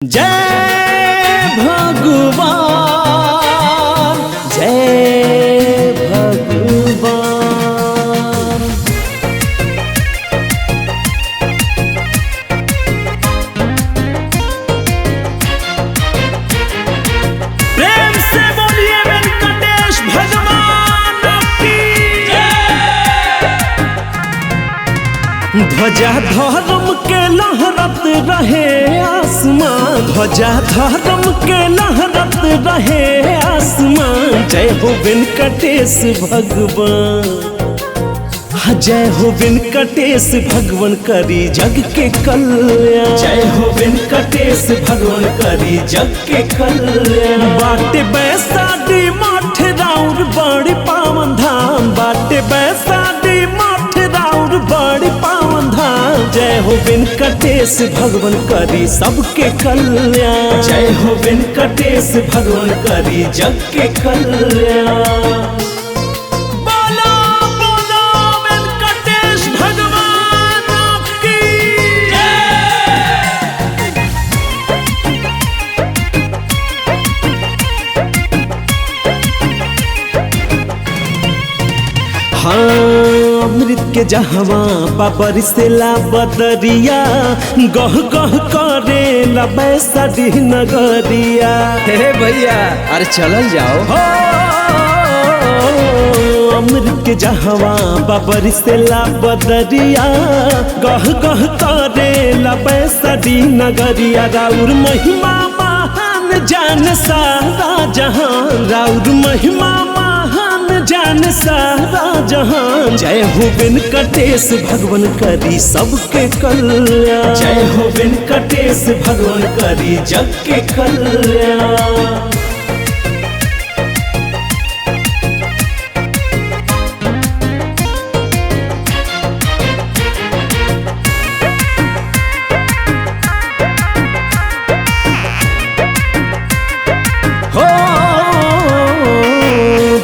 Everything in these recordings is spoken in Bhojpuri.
जय भगवान जय भगवान। प्रेम से बोलिए वेंकटेश भगवान की जय। ध्वजा धर्म के लहरत रहे आसमान, ध्वजा धर्म के लहरत रहे आसमान। जय हो वेंकटेश भगवान, जय हो वेंकटेश भगवान करी जग के कल्याण। जय हो वेंकटेश भगवान करी जग के कल्याण। बाटे बैसाडी मठ राउर बड़ी पावन धाम, बाटे बैसाडी मठ राउर बड़ी पावन धाम। जय हो वेंकटेश भगवान करी सबके कल्याण। जय हो वेंकटेश भगवान करी जग के कल्याण। हाँ अमृत के जहवा बाबर से ला बदरिया, गह गह करे ला बैसाडी नगरिया। हे भैया अरे चलल जाओ। हो अमृत के जहवा बाबर से ला बदरिया, गह गह करे ला बैसाडी नगरिया। राउर महिमा महान जान सारा जहान, राउर महिमा जान सारा जहान। जय हो वेंकटेश भगवान करी सबके कल्याण। जय हो वेंकटेश भगवान करी जग के कल्याण।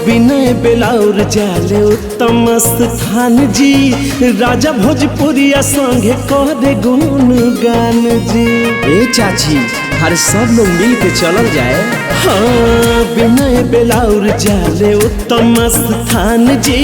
विनय बेलाउर जाले उत्तम स्थान जी, राजा भोजपुरिया संगे करे गुणगान जी। ए चाची हर सब लोग मिल के चलल जाए। हाँ विनय बेलाउर जाले उत्तम स्थान जी,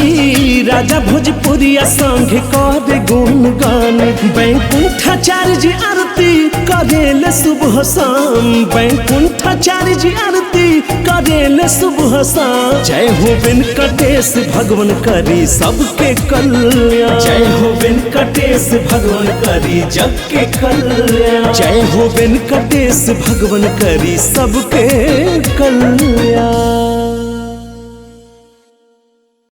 राजा भोजपुरिया संगे करे गुणगान। बैकुंठाचार्य जी आरती करेले सुबह शाम, बैकुंठाचार्य जी आरती करेले सुबह शाम। जय हो वेंकटेश भगवान करी सबके कल्याण। जय हो वेंकटेश भगवान करी जग के कल्याण। जय हो वेंकटेश भगवान करी सबके कल्याण।